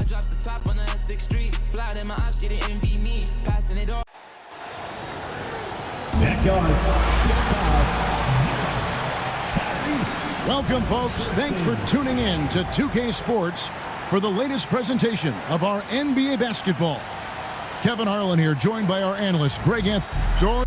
dropped the top on the S6 Street. Fly in my ops, didn't envy me. Passing it off. Back on 6-5. Welcome, folks. Thanks for tuning in to 2K Sports for the latest presentation of our NBA basketball. Kevin Harlan here, joined by our analyst, Greg Anthony.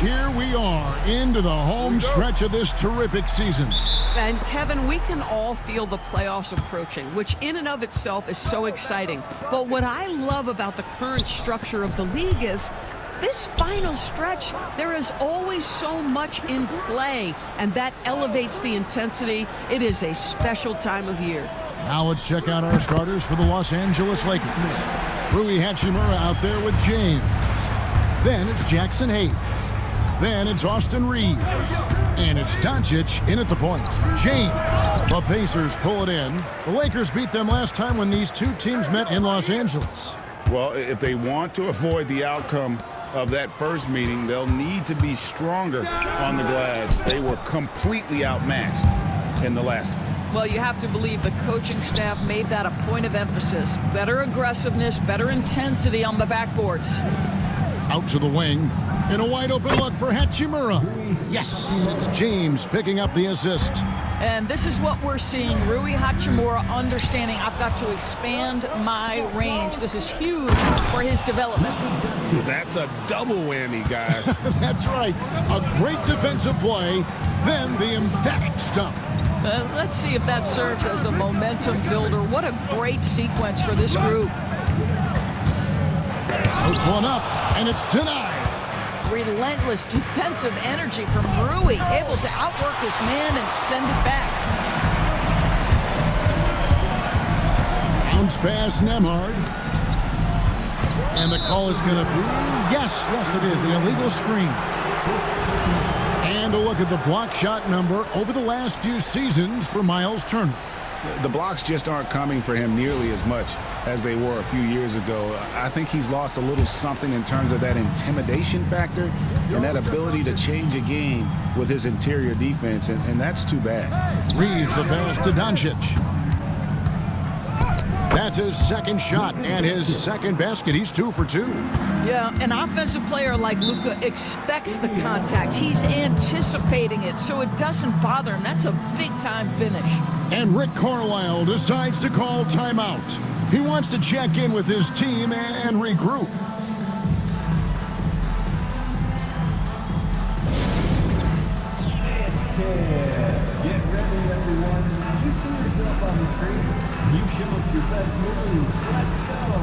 Here we are into the home stretch of this terrific season. And Kevin, we can all feel the playoffs approaching, which in and of itself is so exciting. But what I love about the current structure of the league is this final stretch, there is always so much in play, and that elevates the intensity. It is a special time of year. Now let's check out our starters for the Los Angeles Lakers. Rui Hachimura out there with James. Then it's Jackson Hayes. Then it's Austin Reeves. And it's Doncic in at the point. James. The Pacers pull it in. The Lakers beat them last time when these two teams met in Los Angeles. Well, if they want to avoid the outcome of that first meeting, they'll need to be stronger on the glass. They were completely outmatched in the last one. Well, you have to believe the coaching staff made that a point of emphasis. Better aggressiveness, better intensity on the backboards. Out to the wing. And a wide open look for Hachimura. Yes, it's James picking up the assist. And this is what we're seeing. Rui Hachimura understanding I've got to expand my range. This is huge for his development. That's a double whammy, guys. That's right. A great defensive play, then the emphatic stuff. Let's see if that serves as a momentum builder. What a great sequence for this group. Puts one up, and it's denied. Relentless defensive energy from Rui, able to outwork his man and send it back. Bounce pass Nembhard. And the call is going to be, yes, it is, an illegal screen. And a look at the block shot number over the last few seasons for Miles Turner. The blocks just aren't coming for him nearly as much as they were a few years ago. I think he's lost a little something in terms of that intimidation factor and that ability to change a game with his interior defense, and that's too bad. Reeves the pass to Doncic. That's his second shot and his second basket. He's 2 for 2. Yeah, an offensive player like Luka expects the contact. He's anticipating it, so it doesn't bother him. That's a big-time finish. And Rick Carlisle decides to call timeout. He wants to check in with his team and regroup. Get ready, everyone. You see yourself on the screen. You show us your best move. Let's go.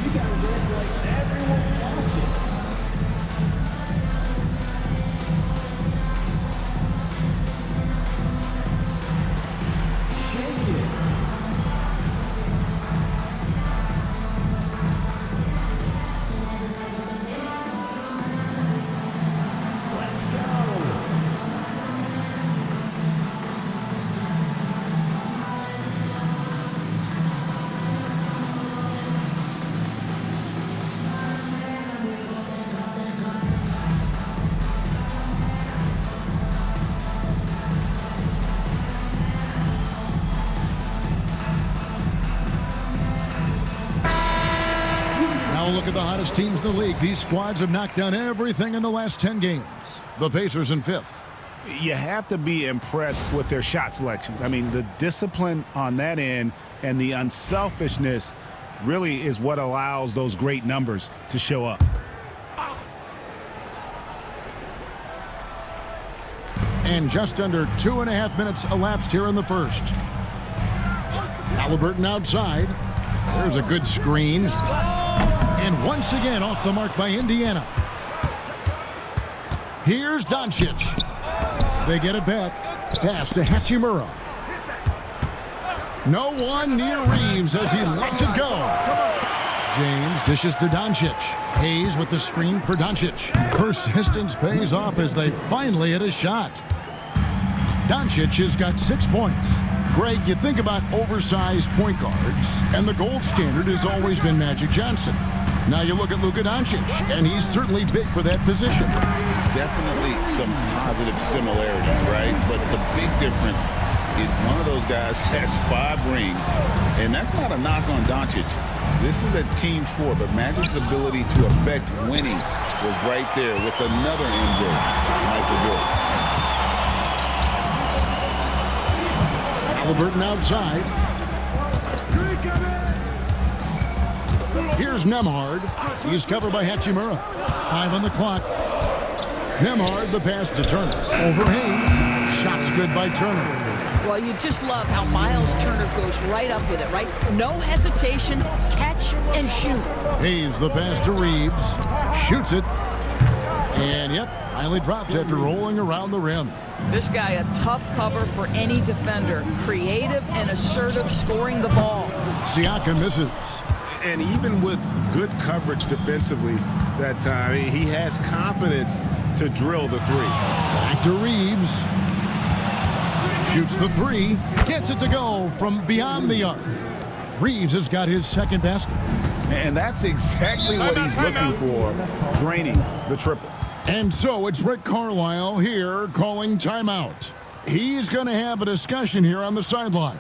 You gotta dance like everyone wants it. Shake it. Look at the hottest teams in the league. These squads have knocked down everything in the last 10 games. The Pacers in 5th. You have to be impressed with their shot selection. I mean, the discipline on that end and the unselfishness really is what allows those great numbers to show up. And just under 2.5 minutes elapsed here in the first. Halliburton outside. There's a good screen. And once again off the mark by Indiana. Here's Doncic. They get it back. Pass to Hachimura. No one near Reeves as he lets it go. James dishes to Doncic. Hayes with the screen for Doncic. Persistence pays off as they finally hit a shot. Doncic has got 6 points. Greg, you think about oversized point guards, and the gold standard has always been Magic Johnson. Now you look at Luka Doncic, and he's certainly big for that position. Definitely some positive similarities, right? But the big difference is one of those guys has 5 rings, and that's not a knock on Doncic. This is a team sport, but Magic's ability to affect winning was right there with another MJ, Michael Jordan. Halliburton outside. Here's Nembhard. He's covered by Hachimura. 5 on the clock. Nembhard, the pass to Turner. Over Hayes. Shots good by Turner. Well, you just love how Miles Turner goes right up with it, right? No hesitation, catch and shoot. Hayes, the pass to Reeves. Shoots it. And, yep, finally drops after rolling around the rim. This guy, a tough cover for any defender. Creative and assertive, scoring the ball. Siakam misses. And even with good coverage defensively that time, he has confidence to drill the 3. Back to Reeves. Shoots the 3. Gets it to go from beyond the arc. Reeves has got his second basket. And that's exactly what he's looking for, draining the triple. And so it's Rick Carlisle here calling timeout. He's going to have a discussion here on the sideline.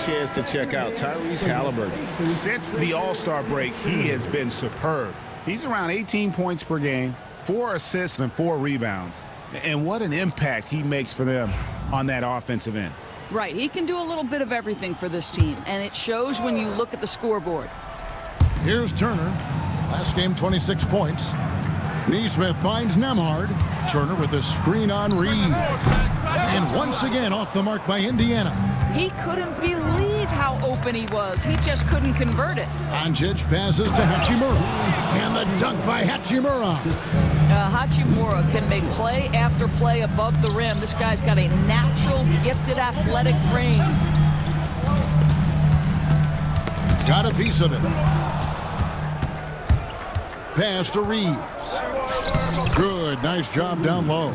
Chance to check out Tyrese Halliburton. Since the All-Star break, he has been superb. He's around 18 points per game, 4 assists and 4 rebounds. And what an impact he makes for them on that offensive end. Right, he can do a little bit of everything for this team, and it shows when you look at the scoreboard. Here's Turner. Last game, 26 points. Neesmith finds Nembhard. Turner with a screen on Reed. And once again off the mark by Indiana. He couldn't believe how open he was. He just couldn't convert it. Doncic passes to Hachimura. And the dunk by Hachimura. Hachimura can make play after play above the rim. This guy's got a natural, gifted, athletic frame. Got a piece of it. Pass to Reeves. Good, nice job down low.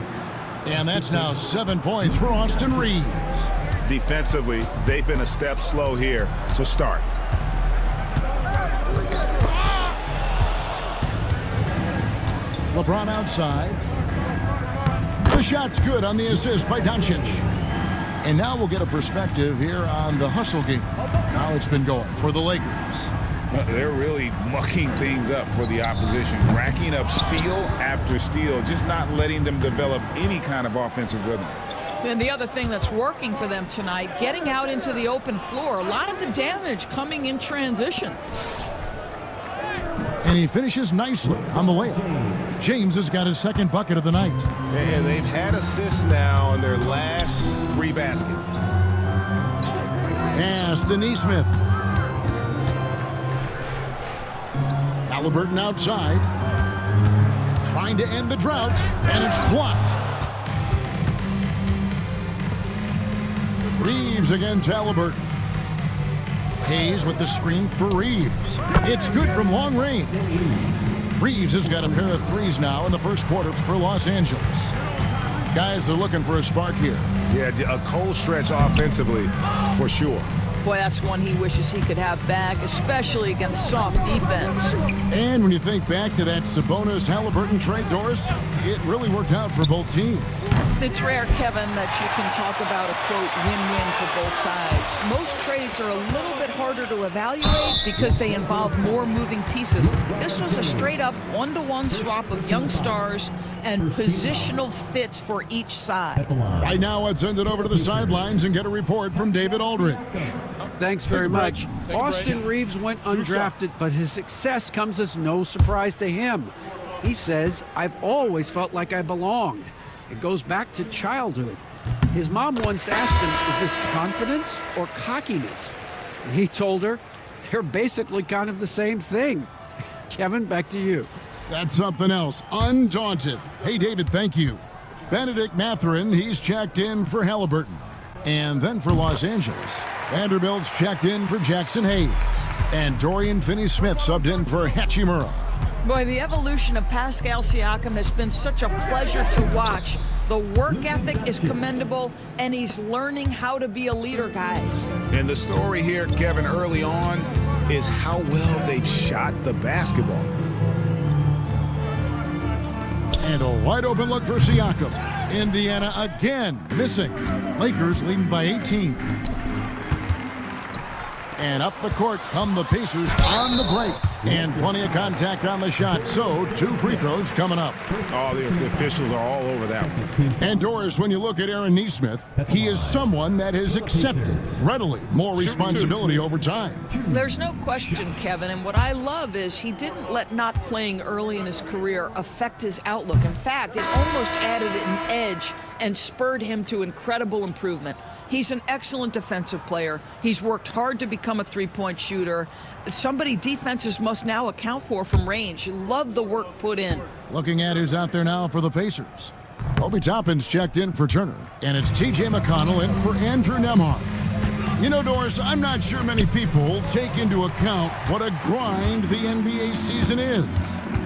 And that's now 7 points for Austin Reeves. Defensively, they've been a step slow here to start. LeBron outside. The shot's good on the assist by Doncic. And now we'll get a perspective here on the hustle game. How it's been going for the Lakers. They're really mucking things up for the opposition, racking up steal after steal, just not letting them develop any kind of offensive rhythm. And the other thing that's working for them tonight, getting out into the open floor. A lot of the damage coming in transition. And he finishes nicely on the layup. James has got his second bucket of the night. And they've had assists now on their last 3 baskets. Pass to Neesmith. Halliburton outside. Trying to end the drought, and it's blocked. Reeves against Halliburton. Hayes with the screen for Reeves. It's good from long range. Reeves has got a pair of threes now in the first quarter for Los Angeles. Guys are looking for a spark here. Yeah, a cold stretch offensively for sure. Boy, that's one he wishes he could have back, especially against soft defense. And when you think back to that Sabonis-Halliburton trade, Doris, it really worked out for both teams. It's rare, Kevin, that you can talk about a, quote, win-win for both sides. Most trades are a little bit harder to evaluate because they involve more moving pieces. This was a straight-up one-to-one swap of young stars and positional fits for each side. Right now, let's send it over to the sidelines and get a report from David Aldridge. Thanks very much. Austin Reeves went undrafted, but his success comes as no surprise to him. He says, "I've always felt like I belonged." It goes back to childhood. His mom once asked him, "Is this confidence or cockiness?" And he told her, "They're basically kind of the same thing." Kevin, back to you. That's something else. Undaunted. Hey, David, thank you. Benedict Mathurin, he's checked in for Halliburton. And then for Los Angeles, Vanderbilt's checked in for Jackson Hayes. And Dorian Finney-Smith subbed in for Hachimura. Boy, the evolution of Pascal Siakam has been such a pleasure to watch. The work ethic is commendable, and he's learning how to be a leader, guys. And the story here, Kevin, early on, is how well they've shot the basketball. And a wide open look for Siakam. Indiana again missing. Lakers leading by 18. And up the court come the Pacers on the break. And plenty of contact on the shot. So 2 free throws coming up. Oh, the officials are all over that one. And Doris, when you look at Aaron Nesmith, he is someone that has accepted readily more responsibility over time. There's no question, Kevin, and what I love is he didn't let not playing early in his career affect his outlook. In fact, it almost added an edge and spurred him to incredible improvement. He's an excellent defensive player. He's worked hard to become a three-point shooter. Somebody defenses must now account for from range. Love the work put in. Looking at who's out there now for the Pacers. Obi Toppin's checked in for Turner, and it's T.J. McConnell in for Andrew Nembhard. You know, Doris, I'm not sure many people take into account what a grind the NBA season is.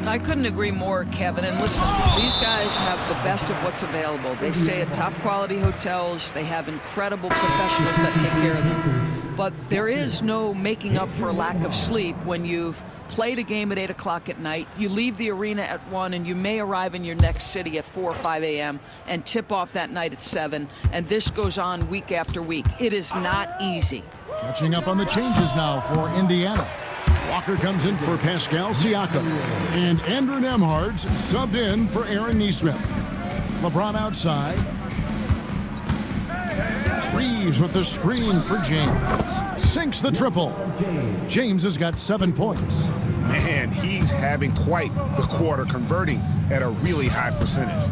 I couldn't agree more, Kevin. And listen, these guys have the best of what's available. They stay at top-quality hotels. They have incredible professionals that take care of them. But there is no making up for lack of sleep when you've played a game at 8 o'clock at night, you leave the arena at 1, and you may arrive in your next city at 4 or 5 a.m. and tip off that night at 7, and this goes on week after week. It is not easy. Catching up on the changes now for Indiana. Walker comes in for Pascal Siakam. And Andrew Nembhard's subbed in for Aaron Nesmith. LeBron outside. Reeves with the screen for James. Sinks the triple. James has got 7 points. Man, he's having quite the quarter, converting at a really high percentage.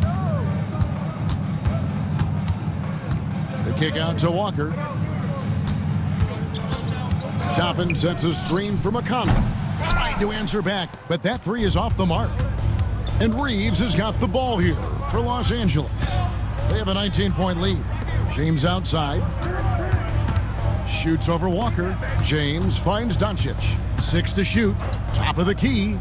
The kick out to Walker. Toppin sets a screen for McConnell. Tried to answer back, but that 3 is off the mark. And Reeves has got the ball here for Los Angeles. They have a 19-point lead. James outside. Shoots over Walker. James finds Doncic. 6 to shoot. Top of the key.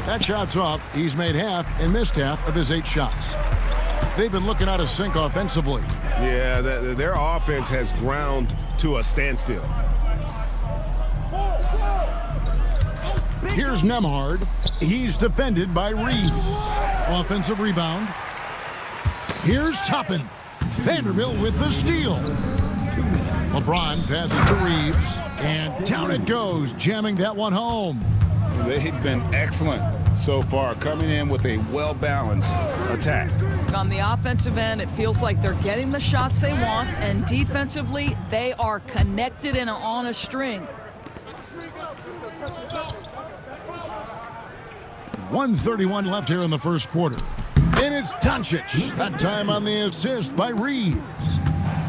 That shot's off. He's made half and missed half of his 8 shots. They've been looking out of sync offensively. Yeah, their offense has ground to a standstill. Here's Nembhard. He's defended by Reeves. Offensive rebound. Here's Toppin. Vanderbilt with the steal. LeBron passes to Reeves. And down it goes, jamming that one home. They've been excellent so far, coming in with a well-balanced attack. On the offensive end, it feels like they're getting the shots they want, and defensively, they are connected and on a string. 1:31 left here in the first quarter. And it's Doncic. That time on the assist by Reeves.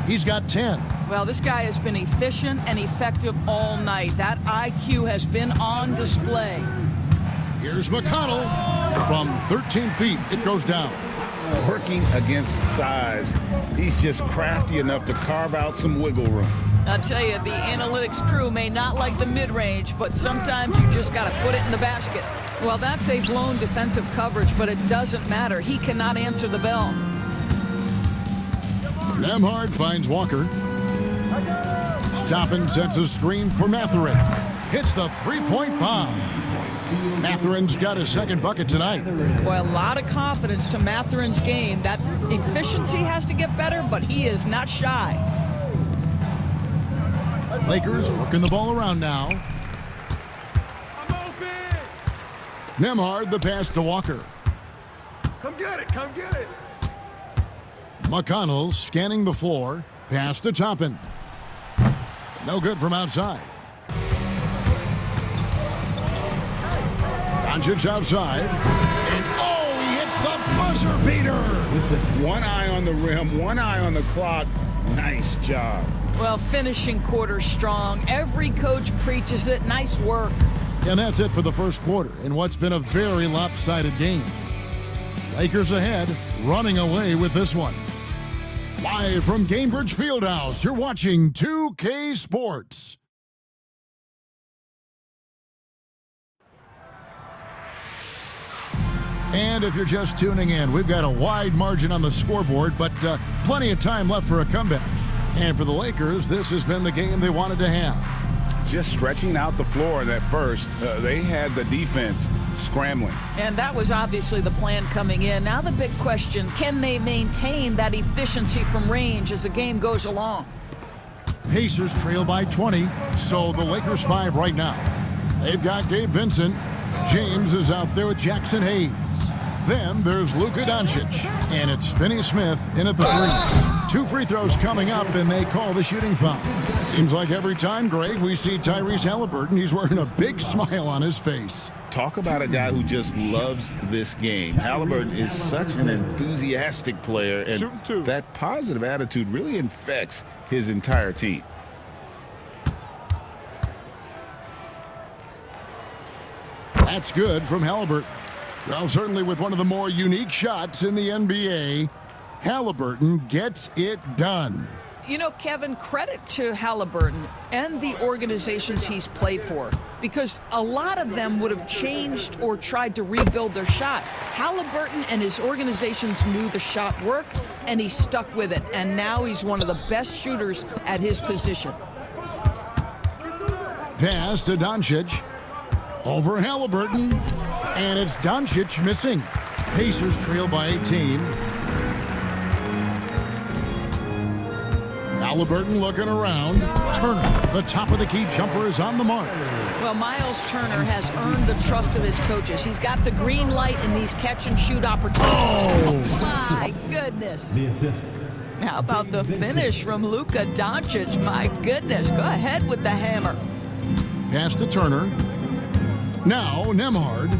He's got 10. Well, this guy has been efficient and effective all night. That IQ has been on display. Here's McConnell. From 13 feet, it goes down. Working against size, he's just crafty enough to carve out some wiggle room. I'll tell you, the analytics crew may not like the mid-range, but sometimes you just got to put it in the basket. Well, that's a blown defensive coverage, but it doesn't matter. He cannot answer the bell. Nembhard finds Walker. Toppin sets a screen for Matherin. Hits the three-point bomb. Matherin's got his second bucket tonight. Boy, a lot of confidence to Matherin's game. That efficiency has to get better, but he is not shy. Lakers working the ball around now. Nembhard the pass to Walker. Come get it, come get it. McConnell scanning the floor. Pass to Toppin. No good from outside. Doncic outside. And oh, he hits the buzzer beater. One eye on the rim, one eye on the clock. Nice job. Well, finishing quarter strong. Every coach preaches it. Nice work. And that's it for the first quarter in what's been a very lopsided game. Lakers ahead, running away with this one. Live from Gainbridge Fieldhouse, you're watching 2K Sports. And if you're just tuning in, we've got a wide margin on the scoreboard, but plenty of time left for a comeback. And for the Lakers, this has been the game they wanted to have. Just stretching out the floor at first, they had the defense scrambling. And that was obviously the plan coming in. Now the big question, can they maintain that efficiency from range as the game goes along? Pacers trail by 20, so the Lakers 5 right now. They've got Gabe Vincent. James is out there with Jackson Hayes. Then there's Luka Doncic, and it's Finney-Smith in at the three. 2 free throws coming up, and they call the shooting foul. Seems like every time, Greg, we see Tyrese Halliburton, he's wearing a big smile on his face. Talk about a guy who just loves this game. Halliburton is such an enthusiastic player, and that positive attitude really infects his entire team. That's good from Halliburton. Well, certainly with one of the more unique shots in the NBA, Halliburton gets it done. You know, Kevin, credit to Halliburton and the organizations he's played for, because a lot of them would have changed or tried to rebuild their shot. Halliburton and his organizations knew the shot worked, and he stuck with it. And now he's one of the best shooters at his position. Pass to Doncic. Over Halliburton. And it's Doncic missing. Pacers trail by 18. Halliburton looking around. Turner, the top of the key jumper, is on the mark. Well, Miles Turner has earned the trust of his coaches. He's got the green light in these catch-and-shoot opportunities. Oh! My goodness. The assist. How about the finish from Luka Doncic? My goodness. Go ahead with the hammer. Pass to Turner. Now Nembhard.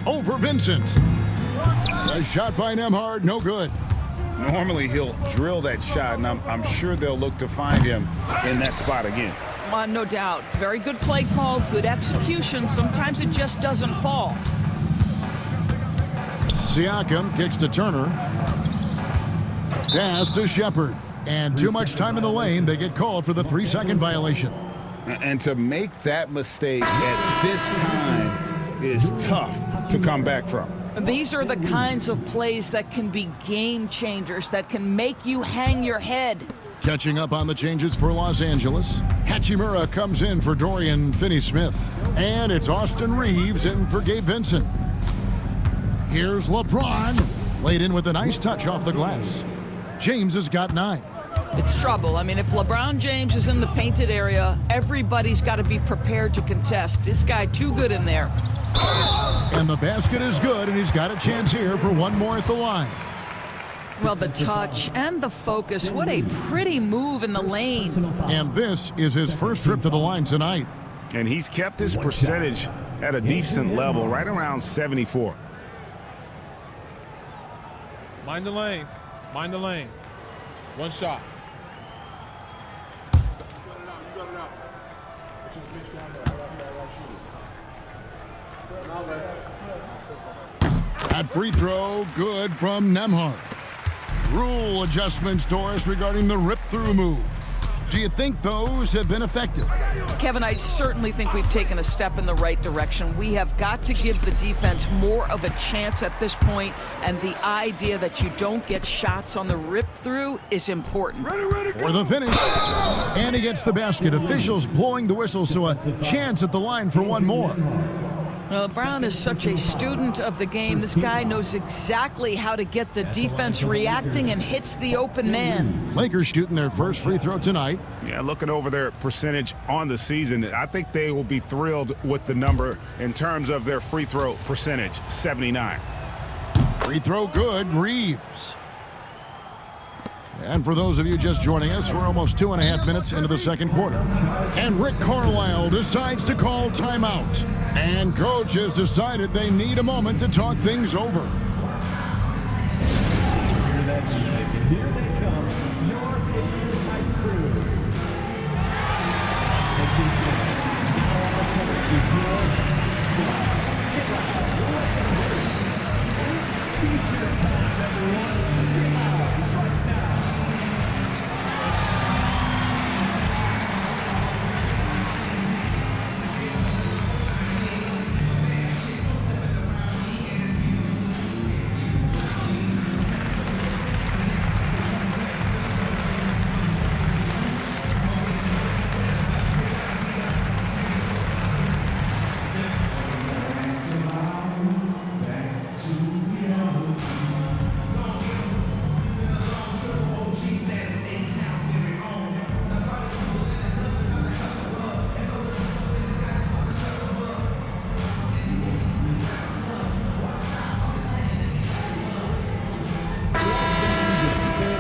Over Vincent. A shot by Nembhard, no good. Normally he'll drill that shot, and I'm sure they'll look to find him in that spot again. No doubt. Very good play call, good execution. Sometimes it just doesn't fall. Siakam kicks to Turner. Pass to Shepard. And too much time in the lane, they get called for the 3-second violation. And to make that mistake at this time is tough to come back from. These are the kinds of plays that can be game changers, that can make you hang your head. Catching up on the changes for Los Angeles. Hachimura comes in for Dorian Finney-Smith. And it's Austin Reeves in for Gabe Vincent. Here's LeBron. Laid in with a nice touch off the glass. James has got 9. It's trouble. I mean, if LeBron James is in the painted area, everybody's got to be prepared to contest. This guy too good in there. And the basket is good, and he's got a chance here for one more at the line. Well, the touch and the focus. What a pretty move in the lane. And this is his first trip to the line tonight. And he's kept his percentage at a decent level, right around 74. Mind the lanes. Mind the lanes. One shot. That free throw, good from Nembhard. Rule adjustments, Doris, regarding the rip-through move. Do you think those have been effective? Kevin, I certainly think we've taken a step in the right direction. We have got to give the defense more of a chance at this point, and the idea that you don't get shots on the rip-through is important. For the finish. And he gets the basket. Officials blowing the whistle, so a chance at the line for one more. Well, Brown is such a student of the game. This guy knows exactly how to get the defense reacting and hits the open man. Lakers shooting their first free throw tonight. Yeah, looking over their percentage on the season, I think they will be thrilled with the number in terms of their free throw percentage, 79. Free throw good, Reeves. And for those of you just joining us, we're almost 2.5 minutes into the second quarter. And Rick Carlisle decides to call timeout. And coach has decided they need a moment to talk things over. Hear that music, and here they come, your Pacers hype crew. Taking flight. Now on the court is your T-shirt time, everyone. Get out right now.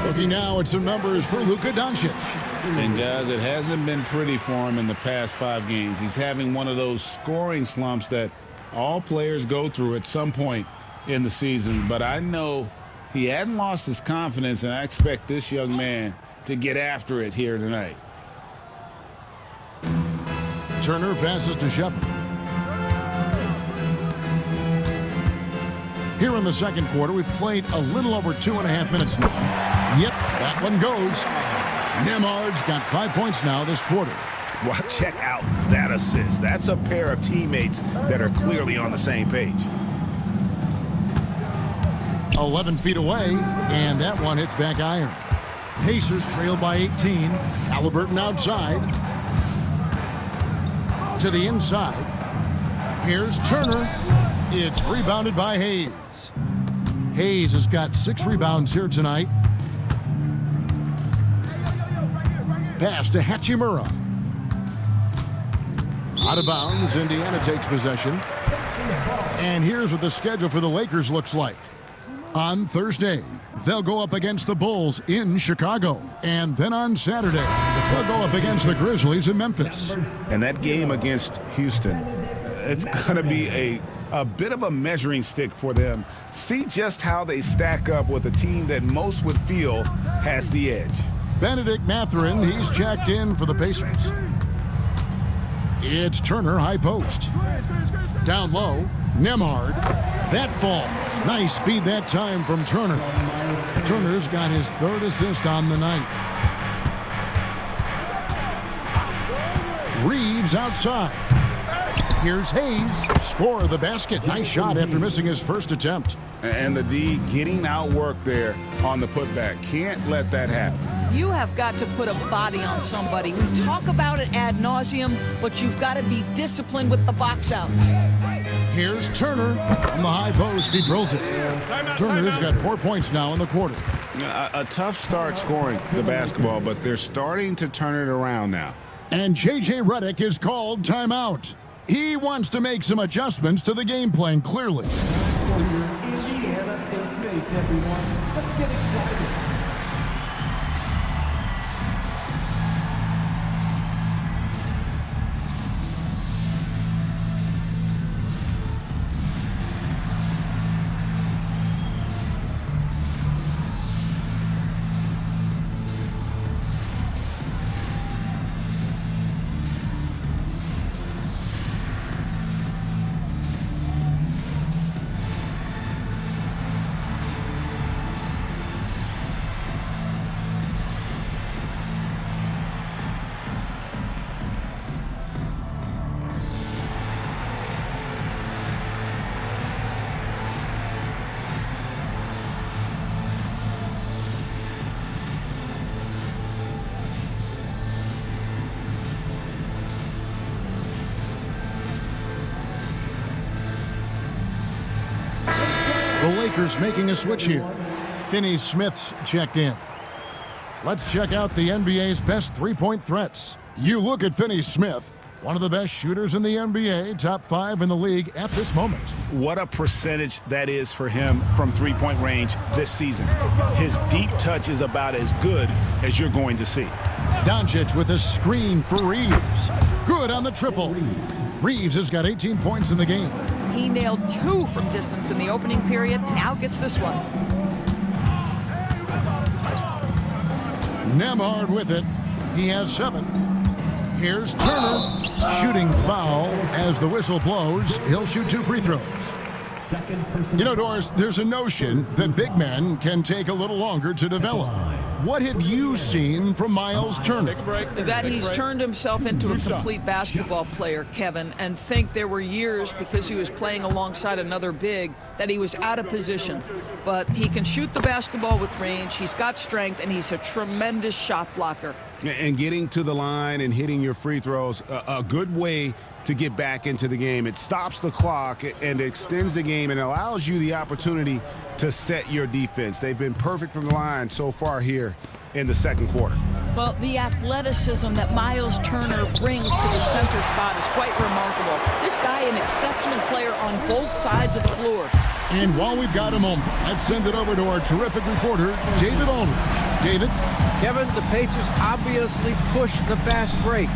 Looking now at some numbers for Luka Doncic. And guys, it hasn't been pretty for him in the past 5 games. He's having one of those scoring slumps that all players go through at some point in the season. But I know he hadn't lost his confidence, and I expect this young man to get after it here tonight. Turner passes to Shepard. Here in the second quarter, we've played a little over 2.5 minutes now. Yep, that one goes. Nemhard's got 5 points now this quarter. Well, check out that assist. That's a pair of teammates that are clearly on the same page. 11 feet away, and that one hits back iron. Pacers trail by 18. Halliburton outside. To the inside. Here's Turner. It's rebounded by Hayes. Hayes has got 6 rebounds here tonight. Pass to Hachimura. Out of bounds, Indiana takes possession. And here's what the schedule for the Lakers looks like. On Thursday, they'll go up against the Bulls in Chicago. And then on Saturday, they'll go up against the Grizzlies in Memphis. And that game against Houston, it's going to be a bit of a measuring stick for them. See just how they stack up with a team that most would feel has the edge. Benedict Mathurin, he's checked in for the Pacers. It's Turner, high post. Down low, Nemhard. That falls. Nice speed that time from Turner. Turner's got his 3rd assist on the night. Reeves outside. Here's Hayes. Score the basket. Nice shot after missing his first attempt. And the D getting outworked there on the putback. Can't let that happen. You have got to put a body on somebody. We talk about it ad nauseum, but you've got to be disciplined with the box outs. Here's Turner from the high post. He drills it. Turner's got 4 points now in the quarter. A tough start scoring the basketball, but they're starting to turn it around now. And J.J. Redick is called timeout. He wants to make some adjustments to the game plan, clearly. For your Indiana Pace mates, everyone, let's get excited. The Lakers making a switch here. Finney Smith's checked in. Let's check out the NBA's best three-point threats. You look at Finney Smith, one of the best shooters in the NBA, top 5 in the league at this moment. What a percentage that is for him from three-point range this season. His deep touch is about as good as you're going to see. Doncic with a screen for Reeves. Good on the triple. Reeves has got 18 points in the game. He nailed 2 from distance in the opening period, now gets this one. Nembhard with it. He has 7. Here's Turner. Shooting foul as the whistle blows. He'll shoot 2 free throws. You know, Doris, there's a notion that big men can take a little longer to develop. What have you seen from Miles Turner? Take a break. That he's turned himself into a complete basketball player, Kevin, and think there were years because he was playing alongside another big that he was out of position. But he can shoot the basketball with range, he's got strength, and he's a tremendous shot blocker. And getting to the line and hitting your free throws, a good way to get back into the game. It stops the clock and extends the game and allows you the opportunity to set your defense. They've been perfect from the line so far here in the second quarter. Well, the athleticism that Miles Turner brings to the center spot is quite remarkable. This guy, an exceptional player on both sides of the floor. And while we've got a moment, let's send it over to our terrific reporter, David Aldridge. David? Kevin, the Pacers obviously pushed the fast break.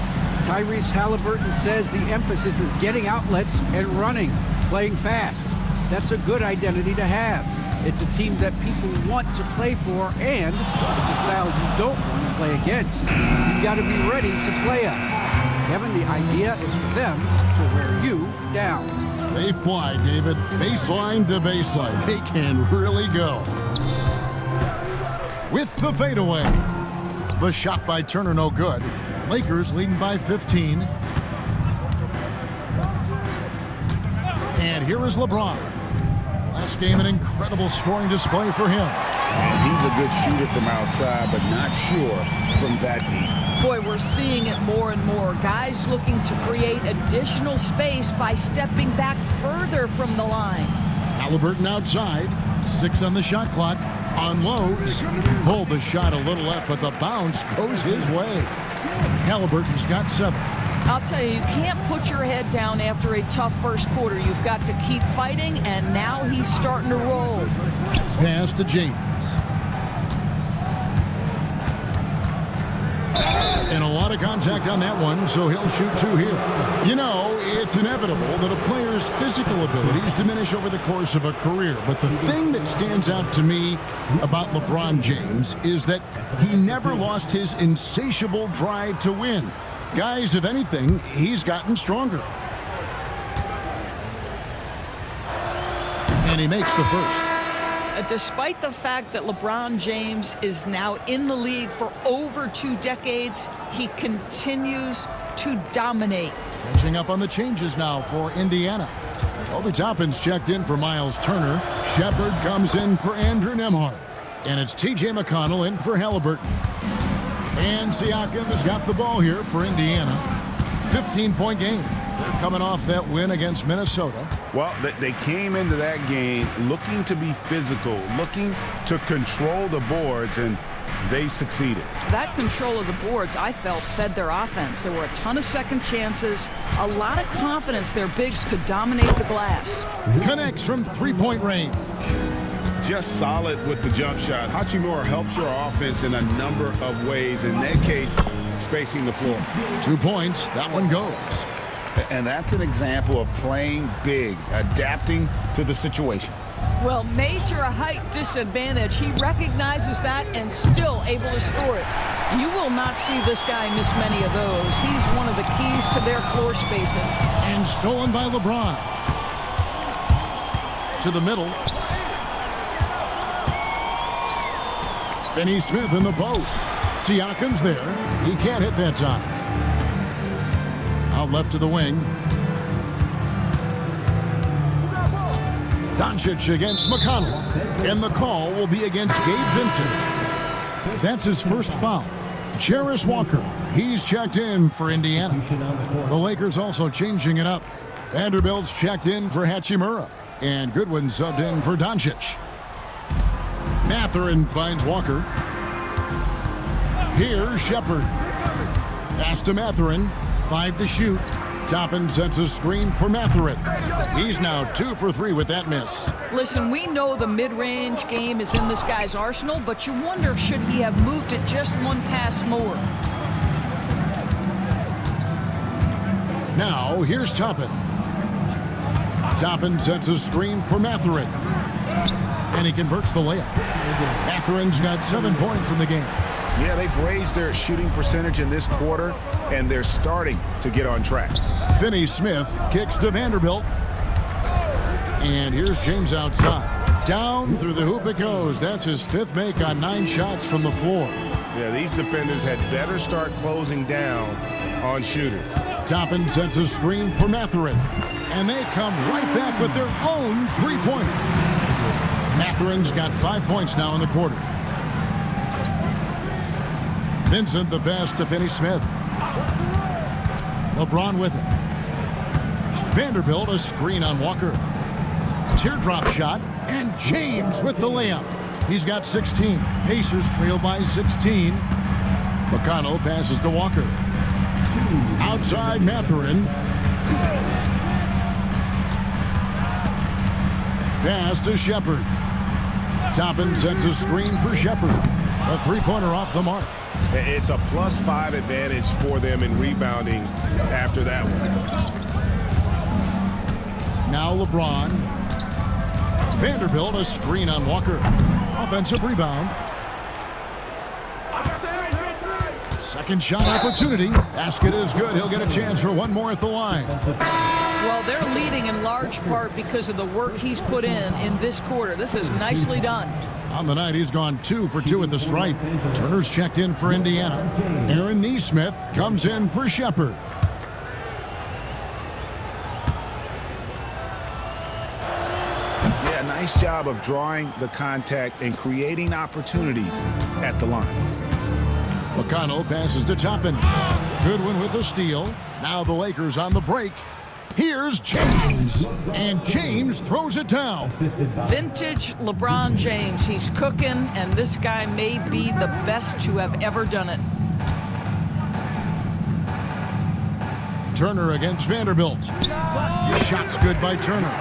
Tyrese Halliburton says the emphasis is getting outlets and running, playing fast. That's a good identity to have. It's a team that people want to play for and it's a style you don't want to play against. You've got to be ready to play us. Kevin, the idea is for them to wear you down. They fly, David. Baseline to baseline. They can really go. With the fadeaway. The shot by Turner no good. Lakers leading by 15. And here is LeBron. Last game, an incredible scoring display for him. And he's a good shooter from outside, but not sure from that deep. Boy, we're seeing it more and more. Guys looking to create additional space by stepping back further from the line. Halliburton outside. 6 on the shot clock. Unloads. Pulled the shot a little left, but the bounce goes his way. Halliburton's got 7. I'll tell you, you can't put your head down after a tough first quarter. You've got to keep fighting, and now he's starting to roll. Pass to James. And a lot of contact on that one, so he'll shoot 2 here. You know, it's inevitable that a player's physical abilities diminish over the course of a career. But the thing that stands out to me about LeBron James is that he never lost his insatiable drive to win. Guys, if anything, he's gotten stronger. And he makes the first. Despite the fact that LeBron James is now in the league for over 2 decades, he continues to dominate. Catching up on the changes now for Indiana. Obi Toppin's checked in for Miles Turner. Shepard comes in for Andrew Nembhard. And it's T.J. McConnell in for Halliburton. And Siakam has got the ball here for Indiana. 15-point game. They're coming off that win against Minnesota. Well, they came into that game looking to be physical, looking to control the boards, and they succeeded. That control of the boards, I felt, fed their offense. There were a ton of second chances, a lot of confidence their bigs could dominate the glass. Connects from 3-point range. Just solid with the jump shot. Hachimura helps your offense in a number of ways. In that case, spacing the floor. 2 points. That one goes. And that's an example of playing big, adapting to the situation. Well, major height disadvantage. He recognizes that and still able to score it. You will not see this guy miss many of those. He's one of the keys to their floor spacing. And stolen by LeBron. To the middle. Finney Smith in the post. Siakam's there. He can't hit that time. Out left to the wing. Doncic against McConnell. And the call will be against Gabe Vincent. That's his first foul. Jarris Walker, he's checked in for Indiana. The Lakers also changing it up. Vanderbilt's checked in for Hachimura. And Goodwin subbed in for Doncic. Mathurin finds Walker. Here's Shepard. Pass to Mathurin. 5 to shoot. Toppin sets a screen for Mathurin. He's now 2 for 3 with that miss. Listen, we know the mid-range game is in this guy's arsenal, but you wonder, should he have moved it just one pass more? Now, here's Toppin. Toppin sets a screen for Mathurin. And he converts the layup. Mathurin's got 7 points in the game. Yeah, they've raised their shooting percentage in this quarter, and they're starting to get on track. Finney-Smith kicks to Vanderbilt. And here's James outside. Down through the hoop it goes. That's his 5th make on 9 shots from the floor. Yeah, these defenders had better start closing down on shooters. Toppin sets a screen for Mathurin. And they come right back with their own 3-pointer. Mathurin's got 5 points now in the quarter. Vincent the pass to Finney-Smith. LeBron with it. Vanderbilt a screen on Walker. Teardrop shot, and James with the layup. He's got 16. Pacers trail by 16. McConnell passes to Walker. Outside Mathurin. Pass to Shepard. Toppin sets a screen for Shepard. A 3-pointer off the mark. It's a +5 advantage for them in rebounding after that one. Now LeBron. Vanderbilt a screen on Walker. Offensive rebound. Second shot opportunity. Basket is good. He'll get a chance for one more at the line. Well, they're leading in large part because of the work he's put in this quarter. This is nicely done. On the night, he's gone 2 for 2 at the stripe. Turner's checked in for Indiana. Aaron Nesmith comes in for Shepard. Yeah, nice job of drawing the contact and creating opportunities at the line. McConnell passes to Toppin. Goodwin with a steal. Now the Lakers on the break. Here's James. And James throws it down. Vintage LeBron James. He's cooking, and this guy may be the best to have ever done it. Turner against Vanderbilt. Shot's good by Turner.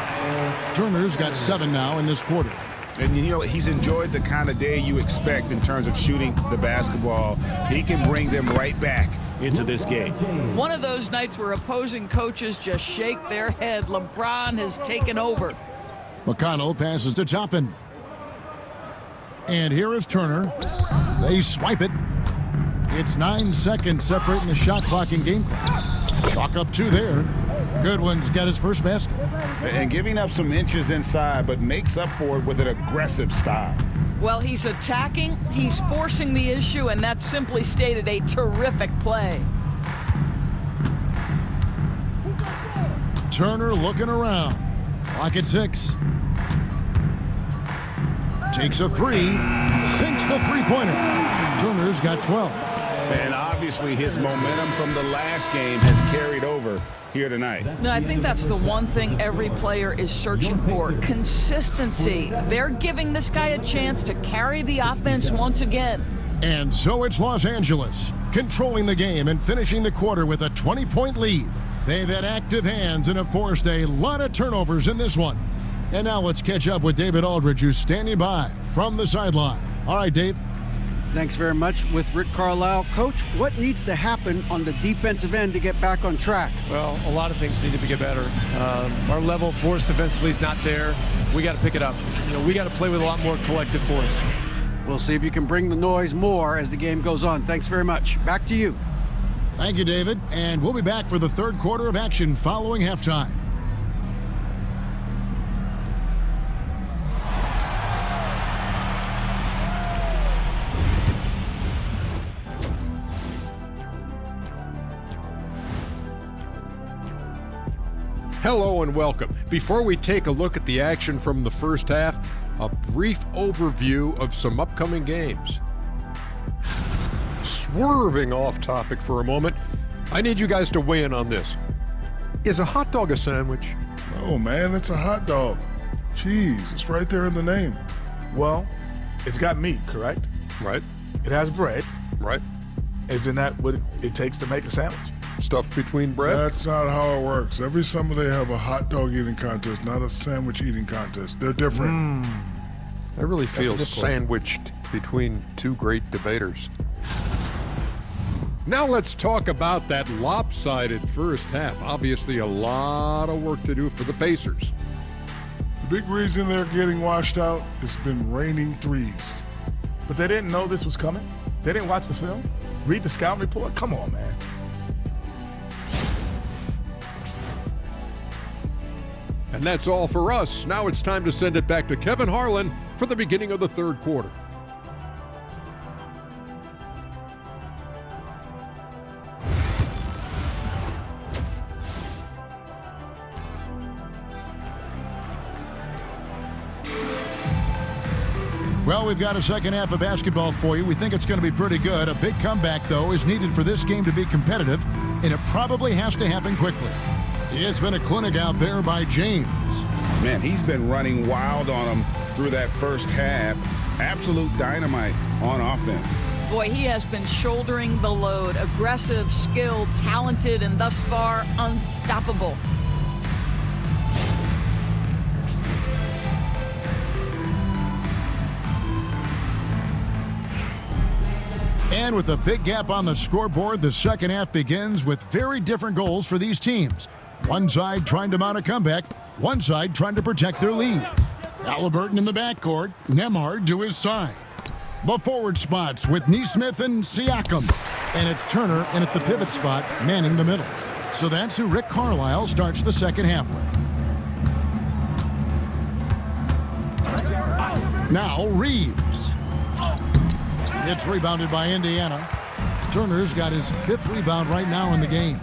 Turner's got 7 now in this quarter. And, you know, he's enjoyed the kind of day you expect in terms of shooting the basketball. He can bring them right back into this game. One of those nights where opposing coaches just shake their head. LeBron has taken over. McConnell passes to Toppin. And here is Turner. They swipe it. It's 9 seconds separating the shot clock and game clock. Chalk up 2 there. Goodwin's got his first basket. And giving up some inches inside, but makes up for it with an aggressive style. Well, he's attacking, he's forcing the issue, and that's simply stated a terrific play. Turner looking around. Clock at 6. Takes a 3. Sinks the 3-pointer. Turner's got 12. And obviously his momentum from the last game has carried over here tonight. No, I think that's the one thing every player is searching for. Consistency. They're giving this guy a chance to carry the offense once again. And so it's Los Angeles, controlling the game and finishing the quarter with a 20-point lead. They've had active hands and have forced a lot of turnovers in this one. And now let's catch up with David Aldridge, who's standing by from the sideline. All right, Dave. Thanks very much. With Rick Carlisle. Coach, what needs to happen on the defensive end to get back on track? Well, a lot of things need to get better. Our level of force defensively is not there. We got to pick it up. You know, we got to play with a lot more collective force. We'll see if you can bring the noise more as the game goes on. Thanks very much. Back to you. Thank you, David. And we'll be back for the third quarter of action following halftime. Hello and welcome. Before we take a look at the action from the first half, a brief overview of some upcoming games. Swerving off topic for a moment, I need you guys to weigh in on this. Is a hot dog a sandwich? Oh man, it's a hot dog. Cheese, it's right there in the name. Well, it's got meat, correct? Right. It has bread. Right. Isn't that what it takes to make a sandwich? Stuffed between bread? That's not how it works. Every summer they have a hot dog eating contest, not a sandwich eating contest. They're different. I really feel good point. sandwiched between two great debaters. Now let's talk about that lopsided first half. Obviously a lot of work to do for the Pacers. The big reason they're getting washed out has been raining threes. But they didn't know this was coming? They didn't watch the film? Read the scouting report? Come on, man. And that's all for us. Now it's time to send it back to Kevin Harlan for the beginning of the third quarter. Well, we've got a second half of basketball for you. We think it's going to be pretty good. A big comeback, though, is needed for this game to be competitive, and it probably has to happen quickly. It's been a clinic out there by James. Man, he's been running wild on them through that first half. Absolute dynamite on offense. Boy, he has been shouldering the load. Aggressive, skilled, talented, and thus far unstoppable. And with a big gap on the scoreboard, the second half begins with very different goals for these teams. One side trying to mount a comeback, one side trying to protect their lead. Halliburton in the backcourt, Nembhard to his side. The forward spots with Nesmith and Siakam. And it's Turner in at the pivot spot, manning the middle. So that's who Rick Carlisle starts the second half with. Now Reeves. It's rebounded by Indiana. Turner's got his 5th rebound right now in the game.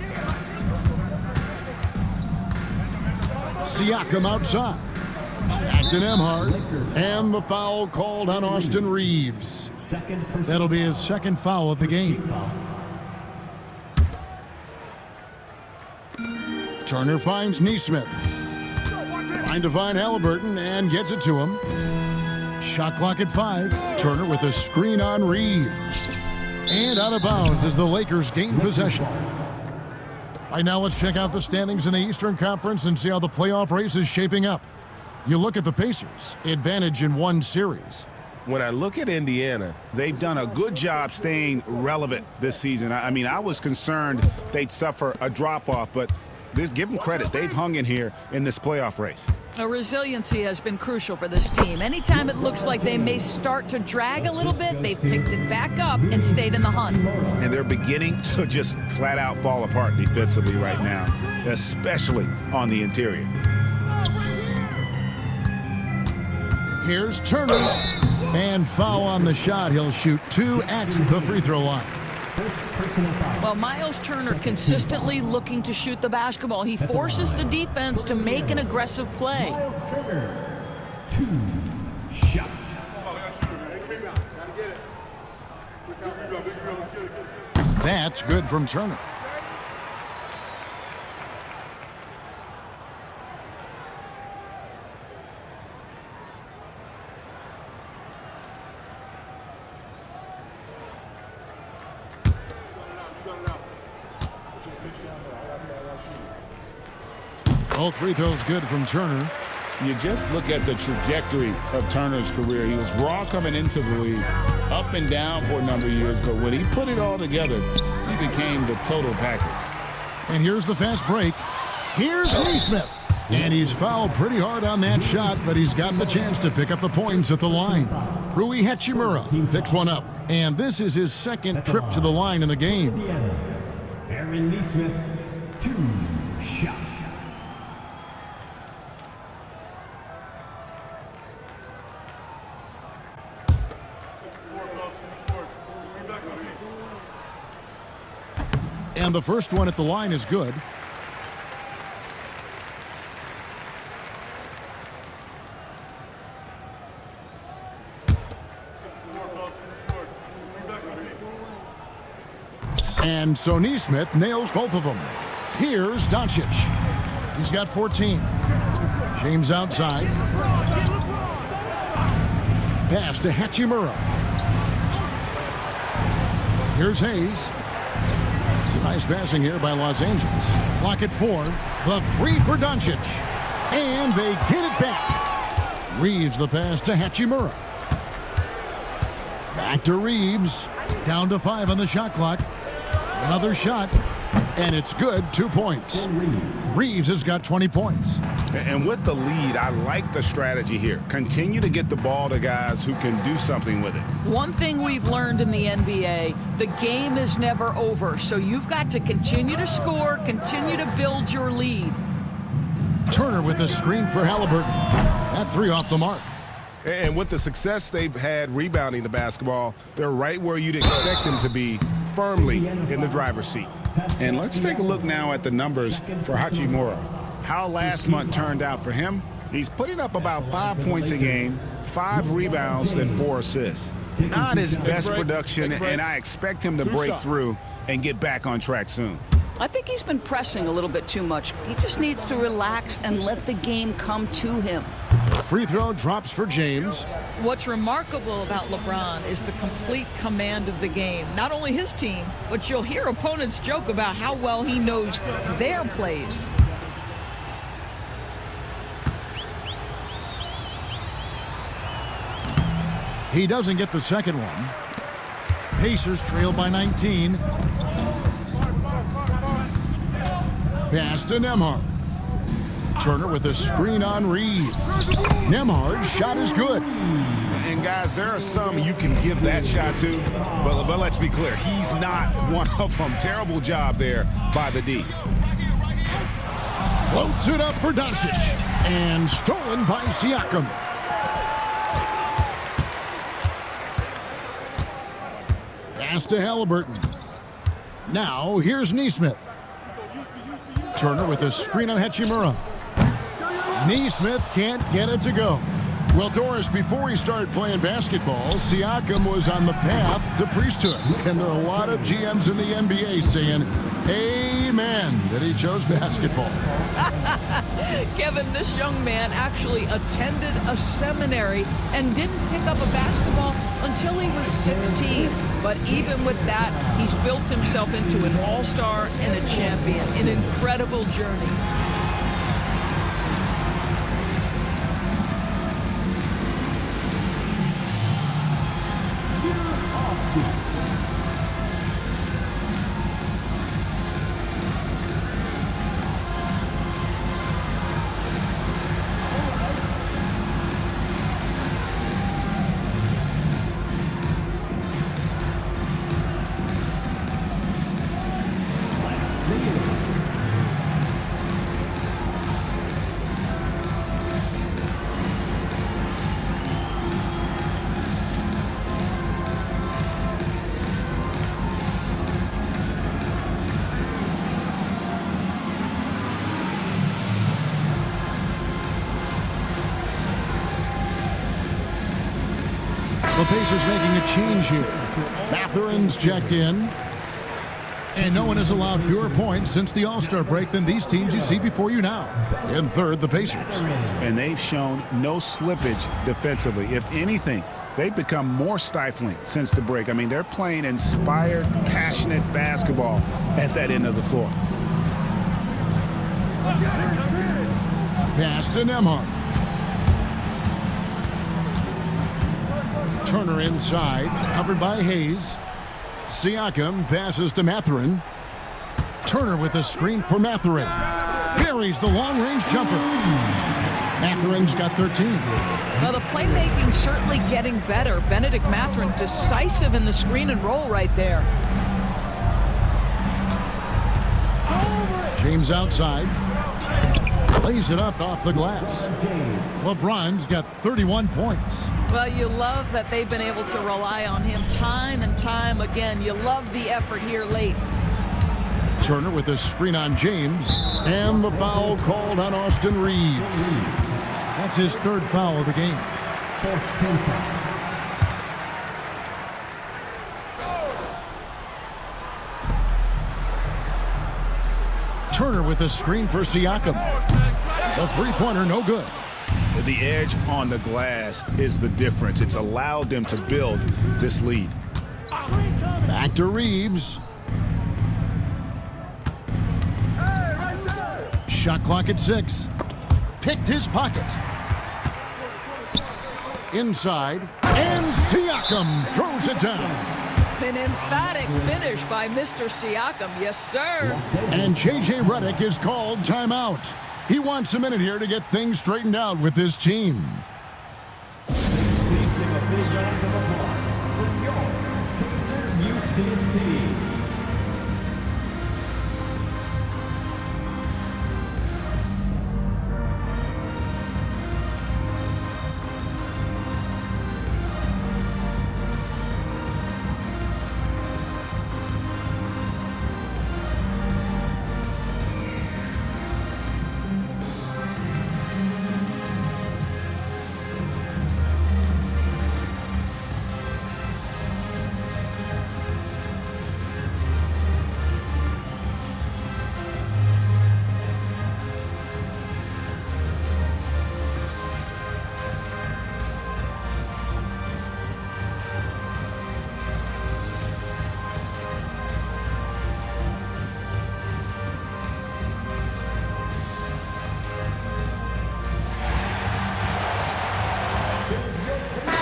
Siakam outside. Back to Nembhard. And the foul called on Austin Reeves. That'll be his second foul of the game. Turner finds Nesmith. Trying to find Halliburton and gets it to him. Shot clock at 5. Turner with a screen on Reeves. And out of bounds as the Lakers gain possession. Right now, let's check out the standings in the Eastern Conference and see how the playoff race is shaping up. You look at the Pacers, advantage in one series. When I look at Indiana, they've done a good job staying relevant this season. I mean, I was concerned they'd suffer a drop-off, but give them credit. They've hung in here in this playoff race. Resiliency has been crucial for this team. Anytime it looks like they may start to drag a little bit, they've picked it back up and stayed in the hunt. And they're beginning to just flat out fall apart defensively right now, especially on the interior. Here's Turner. And foul on the shot. He'll shoot 2 at the free throw line. Well, Miles Turner consistently looking to shoot the basketball. He forces the defense to make an aggressive play. Miles Turner, 2 shots. That's good from Turner. Both free throws good from Turner. You just look at the trajectory of Turner's career. He was raw coming into the league, up and down for a number of years, but when he put it all together, he became the total package. And here's the fast break. Here's Nesmith. And he's fouled pretty hard on that shot, but he's got the chance to pick up the points at the line. Rui Hachimura picks one up, and this is his second trip to the line in the game. Aaron Nesmith, 2 shots. And the first one at the line is good. And so Nesmith nails both of them. Here's Doncic. He's got 14. James outside. Pass to Hachimura. Here's Hayes. Some nice passing here by Los Angeles. Clock at 4. The 3 for Doncic. And they get it back. Reeves the pass to Hachimura. Back to Reeves. Down to 5 on the shot clock. Another shot. And it's good. 2 points. Reeves has got 20 points. And with the lead, I like the strategy here. Continue to get the ball to guys who can do something with it. One thing we've learned in the NBA, the game is never over. So you've got to continue to score, continue to build your lead. Turner with a screen for Halliburton. That 3 off the mark. And with the success they've had rebounding the basketball, they're right where you'd expect them to be, firmly in the driver's seat. And let's take a look now at the numbers for Hachimura. How last month turned out for him. He's putting up about 5 points a game, 5 rebounds, and 4 assists. Not his best production, and I expect him to break through and get back on track soon. I think he's been pressing a little bit too much. He just needs to relax and let the game come to him. Free throw drops for James. What's remarkable about LeBron is the complete command of the game. Not only his team, but you'll hear opponents joke about how well he knows their plays. He doesn't get the second one. Pacers trail by 19. Pass to Nembhard. Turner with a screen on Reed. Nembhard's shot is good. And guys, there are some you can give that shot to, but let's be clear, he's not one of them. Terrible job there by the D. Floats it up for Doncic. And stolen by Siakam. Pass to Halliburton. Now here's Nesmith. Turner with a screen on Hachimura. Nesmith can't get it to go. Well, Doris, before he started playing basketball, Siakam was on the path to priesthood. And there are a lot of GMs in the NBA saying, amen, that he chose basketball. Kevin, this young man actually attended a seminary and didn't pick up a basketball until he was 16. But even with that, he's built himself into an all-star and a champion. An incredible journey. The Pacers making a change here. Mathurin's checked in. And no one has allowed fewer points since the All-Star break than these teams you see before you now. In third, the Pacers. And they've shown no slippage defensively. If anything, they've become more stifling since the break. I mean, they're playing inspired, passionate basketball at that end of the floor. Pass to Nembhard. Turner inside, covered by Hayes. Siakam passes to Mathurin. Turner with a screen for Mathurin. Buries the long-range jumper. Mathurin's got 13. Well, the playmaking certainly getting better. Benedict Mathurin decisive in the screen and roll right there. James outside. Lays it up off the glass. LeBron's got 31 points. Well, you love that they've been able to rely on him time and time again. You love the effort here late. Turner with a screen on James. And the foul called on Austin Reeves. That's his third foul of the game. Turner with a screen for Siakam. The three-pointer no good. The edge on the glass is the difference. It's allowed them to build this lead. Back to Reeves. Shot clock at 6. Picked his pocket. Inside. And Siakam throws it down. An emphatic finish by Mr. Siakam. Yes, sir. And J.J. Redick is called timeout. He wants a minute here to get things straightened out with his team. Please take a big round of applause for your Pacers Youth Dance Team.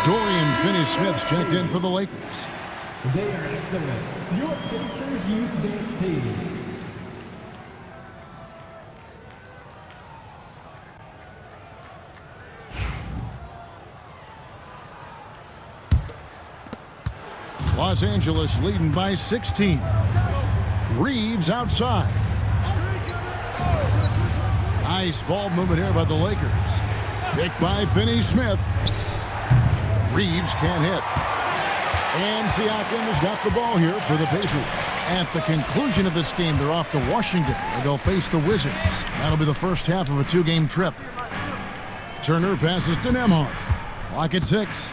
Dorian Finney-Smith's checked in for the Lakers. They are excellent. Your Pacers Youth Dance Team. Los Angeles leading by 16. Reeves outside. Nice ball movement here by the Lakers. Picked by Finney-Smith. Reeves can't hit. And Siakam has got the ball here for the Pacers. At the conclusion of this game, they're off to Washington, where they'll face the Wizards. That'll be the first half of a 2-game trip. Turner passes to Nembhard. Clock at 6.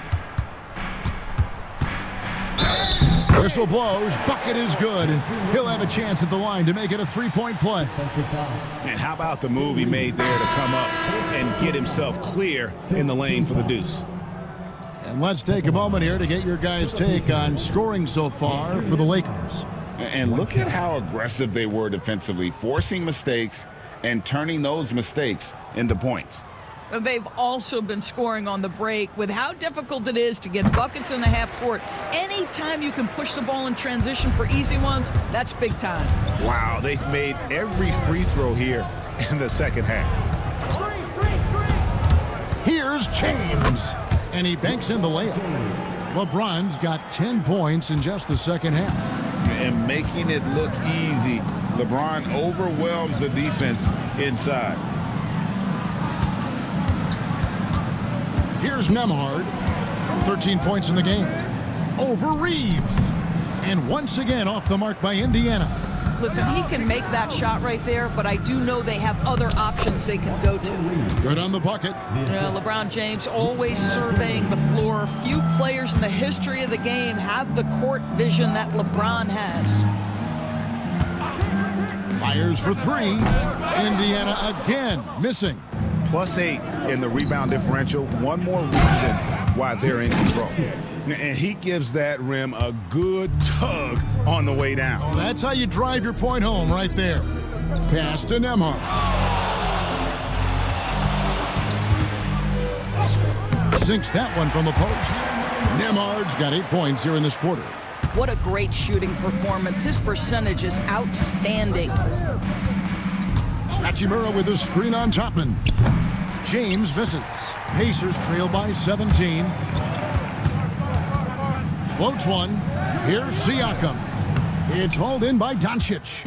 Whistle blows. Bucket is good, and he'll have a chance at the line to make it a 3-point play. And how about the move he made there to come up and get himself clear in the lane for the deuce? And let's take a moment here to get your guys' take on scoring so far for the Lakers. And look at how aggressive they were defensively, forcing mistakes and turning those mistakes into points. They've also been scoring on the break. With how difficult it is to get buckets in the half court, anytime you can push the ball in transition for easy ones, that's big time. Wow, they've made every free throw here in the second half. Here's James, and he banks in the layup. LeBron's got 10 points in just the second half. And making it look easy, LeBron overwhelms the defense inside. Here's Nembhard, 13 points in the game. Over Reeves. And once again off the mark by Indiana. Listen, he can make that shot right there, but I do know they have other options they can go to. Good on the bucket. LeBron James always surveying the floor. Few players in the history of the game have the court vision that LeBron has. Fires for 3. Indiana again missing. +8 in the rebound differential. One more reason why they're in control. And he gives that rim a good tug on the way down. Oh, that's how you drive your point home right there. Pass to Nembhard. Sinks that one from the post. Nembhard's got 8 points here in this quarter. What a great shooting performance. His percentage is outstanding. Hachimura with a screen on Chapman. James misses. Pacers trail by 17. Floats one. Here's Siakam. It's hauled in by Doncic.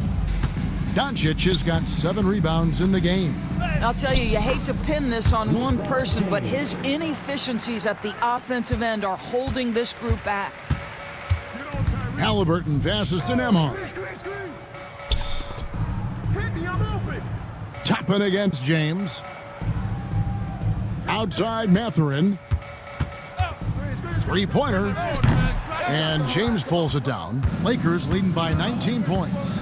Doncic has got 7 rebounds in the game. I'll tell you, you hate to pin this on one person, but his inefficiencies at the offensive end are holding this group back. Halliburton passes to Nembhard. Chapman against James. Outside Mathurin. 3-pointer. And James pulls it down. Lakers leading by 19 points.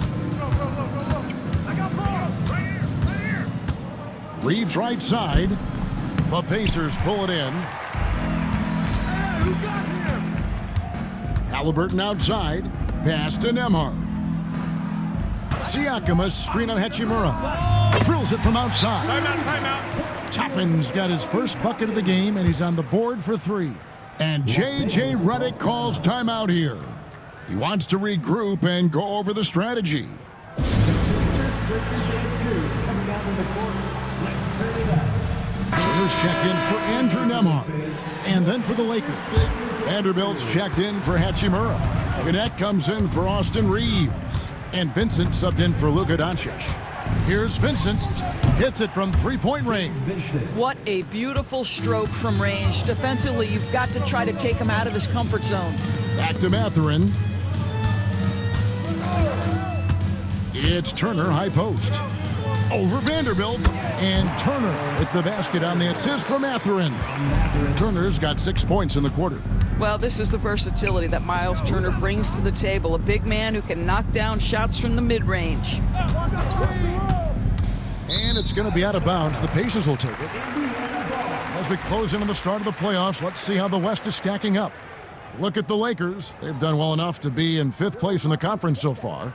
Reeves right side. The Pacers pull it in. Halliburton outside. Pass to Nembhard. Siakam, a screen on Hachimura. Drills it from outside. Timeout. Toppin's got his first bucket of the game, and he's on the board for 3. And J.J. Redick calls timeout here. He wants to regroup and go over the strategy. Turner's checked in for Andrew Nembhard. And then for the Lakers. Vanderbilt's checked in for Hachimura. Gannett comes in for Austin Reeves. And Vincent subbed in for Luka Doncic. Here's Vincent. Hits it from three-point range. What a beautiful stroke from range. Defensively, you've got to try to take him out of his comfort zone. Back to Mathurin. It's Turner, high post. Over Vanderbilt. And Turner with the basket on the assist for Mathurin. Turner's got 6 points in the quarter. Well, this is the versatility that Miles Turner brings to the table. A big man who can knock down shots from the mid-range. And it's going to be out of bounds. The Pacers will take it. As we close in on the start of the playoffs, let's see how the West is stacking up. Look at the Lakers. They've done well enough to be in 5th place in the conference so far.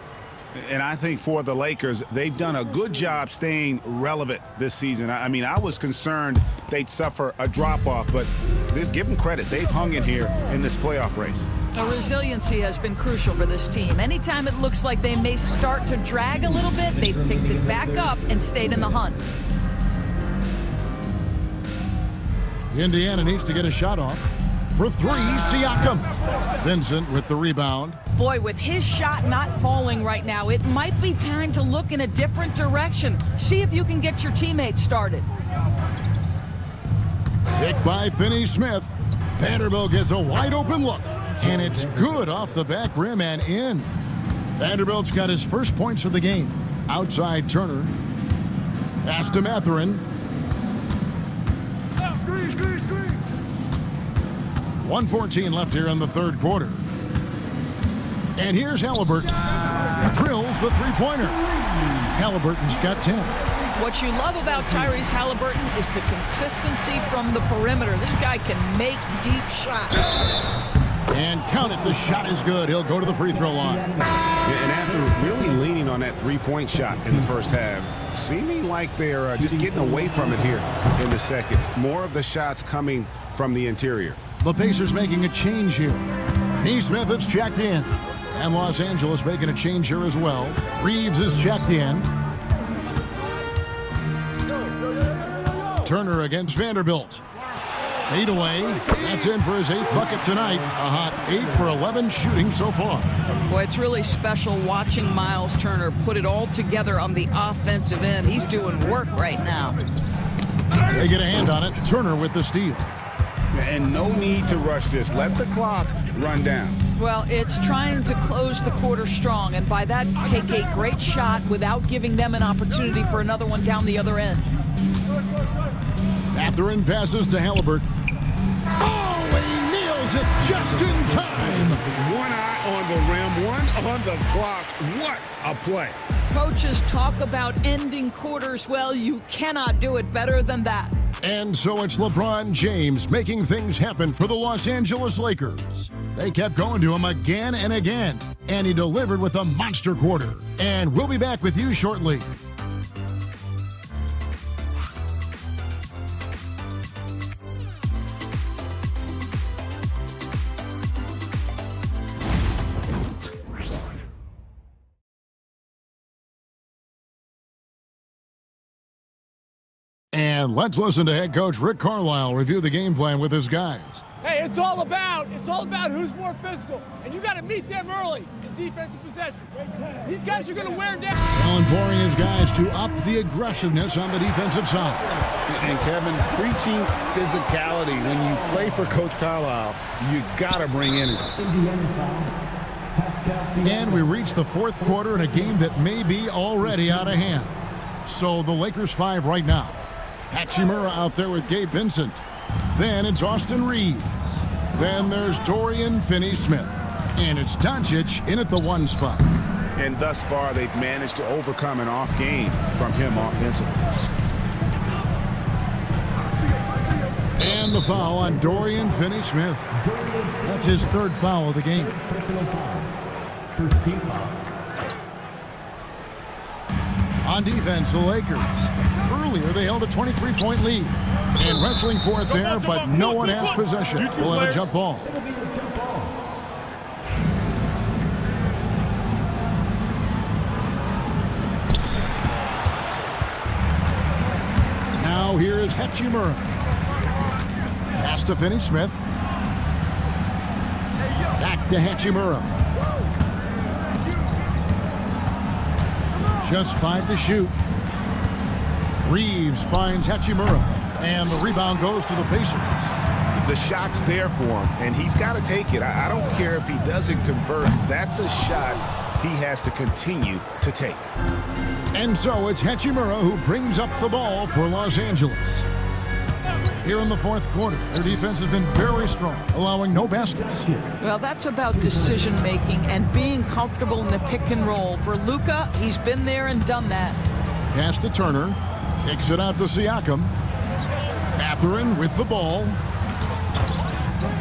And I think for the Lakers, they've done a good job staying relevant this season. I mean, I was concerned they'd suffer a drop-off, but give them credit. They've hung in here in this playoff race. Resiliency has been crucial for this team. Anytime it looks like they may start to drag a little bit, they've picked it back up and stayed in the hunt. Indiana needs to get a shot off. For 3, Siakam. Vincent with the rebound. Boy, with his shot not falling right now, it might be time to look in a different direction. See if you can get your teammates started. Picked by Finney-Smith. Vanderbilt gets a wide-open look. And it's good off the back rim and in. Vanderbilt's got his first points of the game. Outside Turner. Pass to Mathurin. 1:14 left here in the third quarter. And here's Halliburton. Drills the three-pointer. Halliburton's got 10. What you love about Tyrese Halliburton is the consistency from the perimeter. This guy can make deep shots. And count it, the shot is good. He'll go to the free throw line. And after really leaning on that three-point shot in the first half, seeming like they're just getting away from it here in the second. More of the shots coming from the interior. The Pacers making a change here. Smith is checked in. And Los Angeles making a change here as well. Reeves is checked in. Turner against Vanderbilt. Fade away. That's in for his 8th bucket tonight. A hot 8 for 11 shooting so far. Boy, it's really special watching Miles Turner put it all together on the offensive end. He's doing work right now. They get a hand on it. Turner with the steal. And no need to rush this. Let the clock run down. Well, it's trying to close the quarter strong, and by that, take a great shot without giving them an opportunity for another one down the other end. Mathurin passes to Halliburton. Oh, he nails it just in time. One eye on the rim, one on the clock. What a play. Coaches talk about ending quarters. Well, you cannot do it better than that. And so it's LeBron James making things happen for the Los Angeles Lakers. They kept going to him again and again, and he delivered with a monster quarter. And we'll be back with you shortly. And let's listen to head coach Rick Carlisle review the game plan with his guys. Hey, it's all about who's more physical, and you got to meet them early in defensive possession. These guys are going to wear down. Allen pouring his guys to up the aggressiveness on the defensive side. And Kevin, preaching physicality. When you play for Coach Carlisle, you got to bring energy. And we reach the fourth quarter in a game that may be already out of hand. So the Lakers 5 right now. Hachimura out there with Gabe Vincent. Then it's Austin Reeves. Then there's Dorian Finney-Smith. And it's Doncic in at the 1 spot. And thus far, they've managed to overcome an off game from him offensively. And the foul on Dorian Finney-Smith. That's his third foul of the game. First team foul. On defense, the Lakers. Earlier, they held a 23-point lead. And wrestling for it there, but no one has possession. We'll have a jump ball. Now here is Hachimura. Pass to Finney-Smith. Back to Hachimura. Just 5 to shoot. Reeves finds Hachimura. And the rebound goes to the Pacers. The shot's there for him, and he's got to take it. I don't care if he doesn't convert. That's a shot he has to continue to take. And so it's Hachimura who brings up the ball for Los Angeles. Here in the fourth quarter, their defense has been very strong, allowing no baskets. Well, that's about decision-making and being comfortable in the pick and roll. For Luka, he's been there and done that. Pass to Turner. Kicks it out to Siakam. Mathurin with the ball.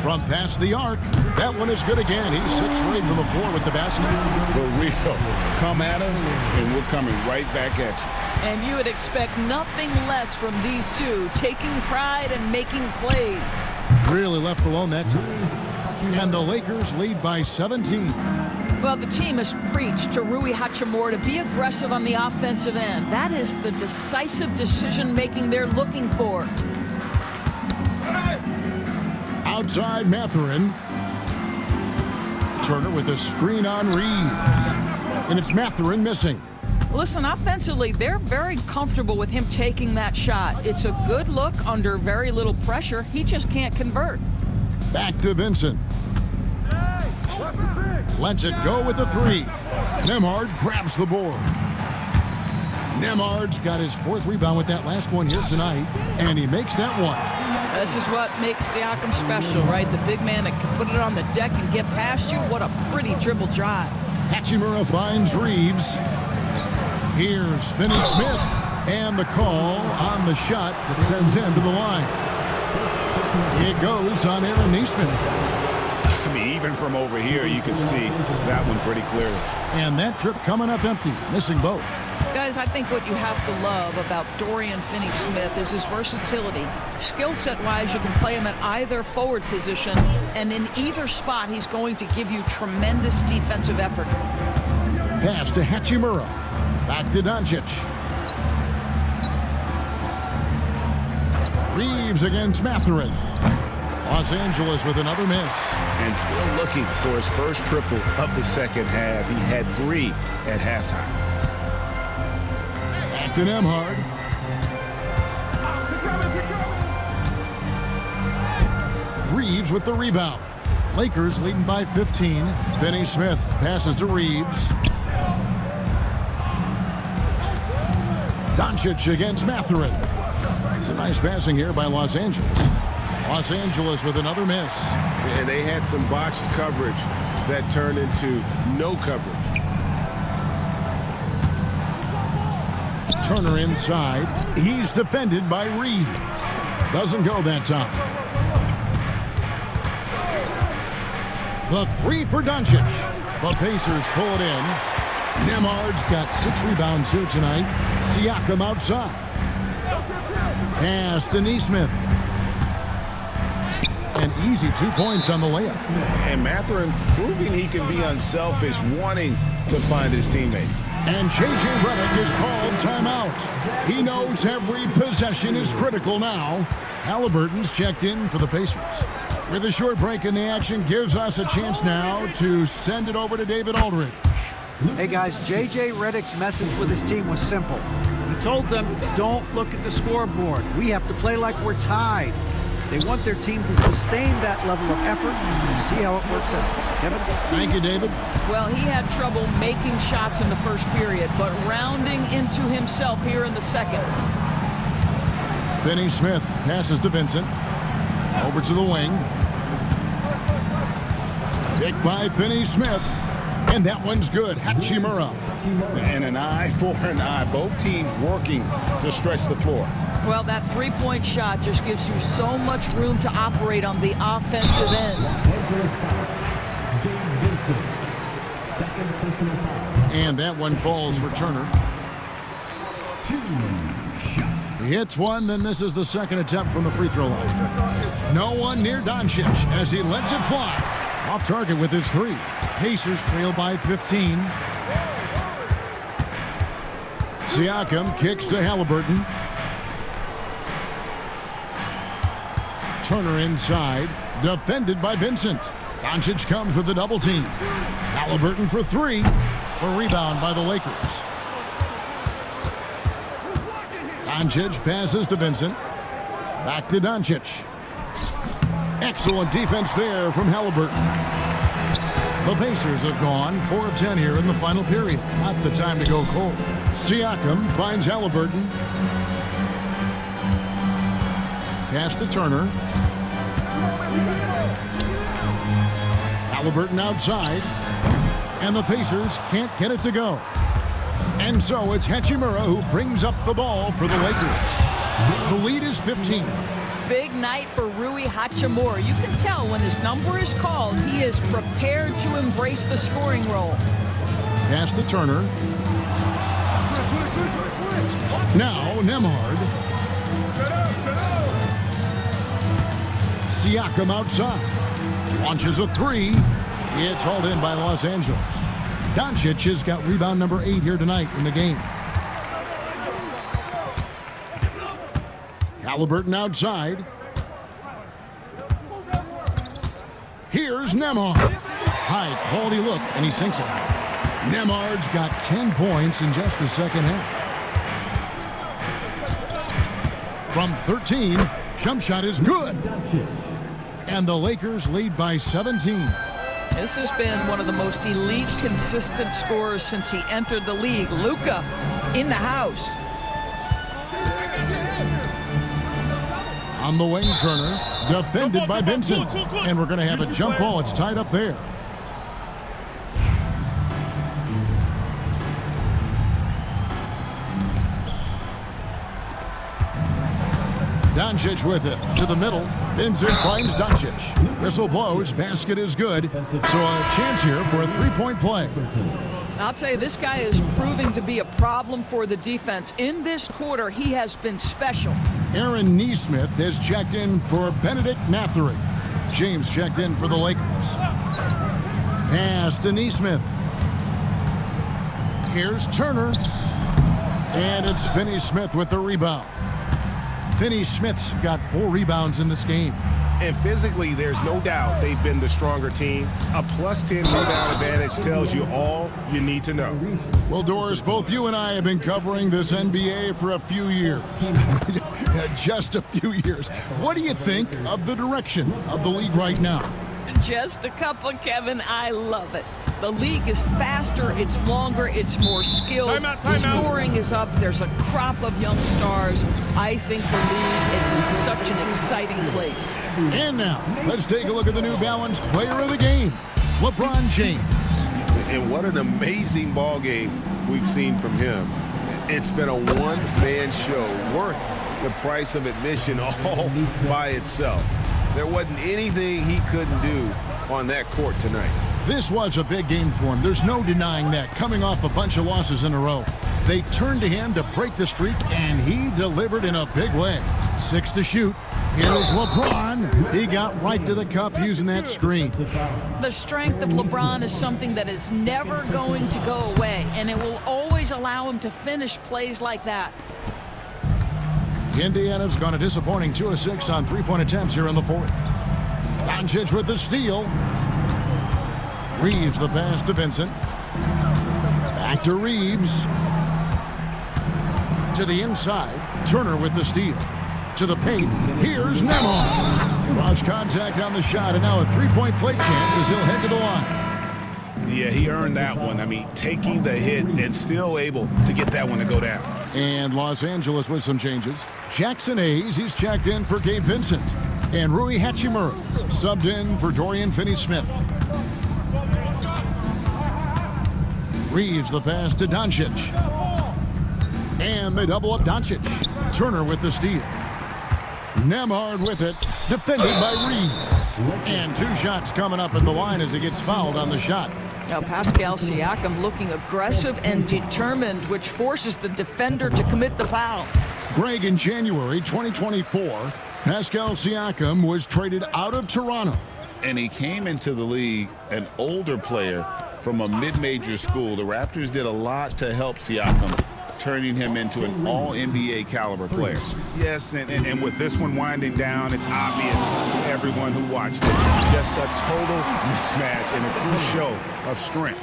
From past the arc. That one is good again. He's 6 for 8 from the floor with the basket. But Rio, come at us, and we're coming right back at you. And you would expect nothing less from these two, taking pride and making plays. Really left alone that time. And the Lakers lead by 17. Well, the team has preached to Rui Hachimura to be aggressive on the offensive end. That is the decisive decision-making they're looking for. Outside Mathurin. Turner with a screen on Reeves. And it's Mathurin missing. Listen, offensively, they're very comfortable with him taking that shot. It's a good look under very little pressure. He just can't convert. Back to Vincent. Lets it go with the 3. Nembhard grabs the board. Nembhard's got his 4th rebound with that last one here tonight, and he makes that one. This is what makes Siakam special, right? The big man that can put it on the deck and get past you. What a pretty dribble drive. Hachimura finds Reeves. Here's Finney-Smith, and the call on the shot that sends him to the line. It goes on Aaron Nesmith. I mean, even from over here, you can see that one pretty clearly. And that trip coming up empty, missing both. Guys, I think what you have to love about Dorian Finney-Smith is his versatility. Skill set-wise, you can play him at either forward position, and in either spot, he's going to give you tremendous defensive effort. Pass to Hachimura. Back to Doncic. Reeves against Mathurin. Los Angeles with another miss. And still looking for his first triple of the second half. He had 3 at halftime. Back to Nembhard. Reeves with the rebound. Lakers leading by 15. Finney-Smith passes to Reeves. Doncic against Mathurin. It's a nice passing here by Los Angeles. Los Angeles with another miss. And they had some botched coverage that turned into no coverage. Turner inside. He's defended by Reeves. Doesn't go that time. The 3 for Doncic. The Pacers pull it in. Nembhard's got 6 rebounds here tonight. Siakam outside. Pass to Nesmith. An easy 2 points on the layup. And Mathurin proving he can be unselfish, wanting to find his teammate. And J.J. Redick is called timeout. He knows every possession is critical now. Halliburton's checked in for the Pacers. With a short break in the action, gives us a chance now to send it over to David Aldridge. Hey guys, J.J. Redick's message with his team was simple. He told them, don't look at the scoreboard. We have to play like we're tied. They want their team to sustain that level of effort and see how it works out. Kevin? Thank you, David. Well, he had trouble making shots in the first period, but rounding into himself here in the second. Finney-Smith passes to Vincent. Over to the wing. Picked by Finney-Smith. And that one's good. Hachimura. And an eye for an eye. Both teams working to stretch the floor. Well, that three-point shot just gives you so much room to operate on the offensive end. And that one falls for Turner. He hits one, then this is the second attempt from the free throw line. No one near Doncic as he lets it fly. Off target with his three. Pacers trail by 15. Siakam kicks to Halliburton. Turner inside, defended by Vincent. Doncic comes with the double team. Halliburton for three. A rebound by the Lakers. Doncic passes to Vincent. Back to Doncic. Excellent defense there from Halliburton. The Pacers have gone 4 of 10 here in the final period. Not the time to go cold. Siakam finds Halliburton. Pass to Turner. Halliburton outside. And the Pacers can't get it to go. And so it's Hachimura who brings up the ball for the Lakers. The lead is 15. Big night for Rui Hachimura. You can tell when his number is called, he is prepared to embrace the scoring role. Pass to Turner. Now Nembhard. Siakam outside. Launches a three. It's hauled in by Los Angeles. Doncic has got rebound number 8 here tonight in the game. Halliburton outside. Here's Nembhard. High quality look, and he sinks it. Nembhard's got 10 points in just the second half. From 13, jump shot is good. And the Lakers lead by 17. This has been one of the most elite, consistent scorers since he entered the league. Luka in the house. On the wing, Turner, defended by Vincent. And we're going to have a jump ball. It's tied up there. Doncic with it to the middle. Vincent finds Doncic. Whistle blows. Basket is good. So a chance here for a three-point play. I'll tell you, this guy is proving to be a problem for the defense. In this quarter, he has been special. Aaron Nesmith has checked in for Benedict Mathurin. James checked in for the Lakers. Pass to Nesmith. Here's Turner. And it's Finney Smith with the rebound. Finney Smith's got 4 rebounds in this game. And physically, there's no doubt they've been the stronger team. A +10 rebound advantage tells you all you need to know. Well, Doris, both you and I have been covering this NBA for a few years. Just a few years. What do you think of the direction of the league right now? Just a couple, Kevin. I love it. The league is faster, it's longer, it's more skilled. The scoring is up. There's a crop of young stars. I think the league is in such an exciting place. And now, let's take a look at the New Balance player of the game, LeBron James. And what an amazing ball game we've seen from him. It's been a one-man show worth the price of admission all by itself. There wasn't anything he couldn't do on that court tonight. This was a big game for him. There's no denying that. Coming off a bunch of losses in a row. They turned to him to break the streak, and he delivered in a big way. 6 to shoot. Here's LeBron. He got right to the cup using that screen. The strength of LeBron is something that is never going to go away, and it will always allow him to finish plays like that. Indiana's gone a disappointing 2 of 6 on 3-point attempts here in the 4th. Doncic with the steal. Reeves the pass to Vincent. Back to Reeves. To the inside. Turner with the steal. To the paint. Here's Nembhard. Cross contact on the shot, and now a 3-point play chance as he'll head to the line. Yeah, he earned that one. I mean, taking the hit and still able to get that one to go down. And Los Angeles with some changes. Jackson Hayes, he's checked in for Gabe Vincent. And Rui Hachimura subbed in for Dorian Finney-Smith. Reeves the pass to Doncic. And they double up Doncic. Turner with the steal. Nembhard with it, defended by Reeves. And 2 shots coming up at the line as he gets fouled on the shot. Now Pascal Siakam looking aggressive and determined, which forces the defender to commit the foul. Greg, in January 2024, Pascal Siakam was traded out of Toronto. And he came into the league an older player from a mid-major school. The Raptors did a lot to help Siakam, turning him into an all-NBA caliber player. Yes, and with this one winding down, it's obvious to everyone who watched it. Just a total mismatch and a true show of strength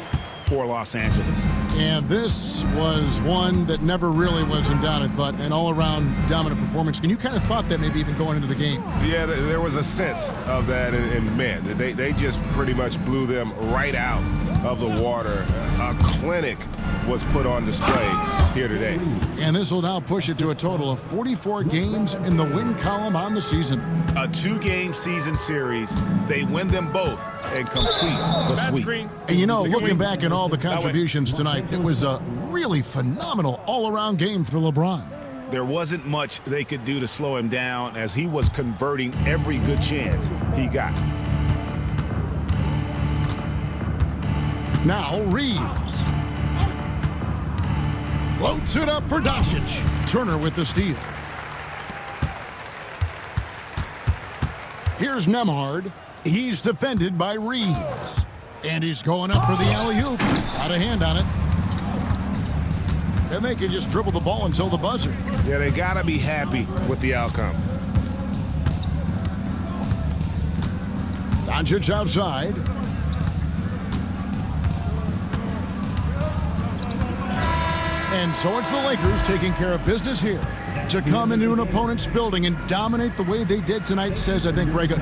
for Los Angeles. And this was one that never really was in doubt, I thought, an all-around dominant performance. And you kind of thought that maybe even going into the game. Yeah, there was a sense of that, and man, they just pretty much blew them right out of the water. A clinic was put on display here today. And this will now push it to a total of 44 games in the win column on the season. A 2-game season series. They win them both and complete the sweep. And you know, looking back at all the contributions tonight, it was a really phenomenal all-around game for LeBron. There wasn't much they could do to slow him down as he was converting every good chance he got. Now Reeves floats it up for Doncic. Turner with the steal. Here's Nembhard. He's defended by Reeves. And he's going up for the alley-oop. Got a hand on it. And they can just dribble the ball until the buzzer. Yeah, they got to be happy with the outcome. Doncic outside. And so it's the Lakers taking care of business here. To come into an opponent's building and dominate the way they did tonight says, I think, Greg,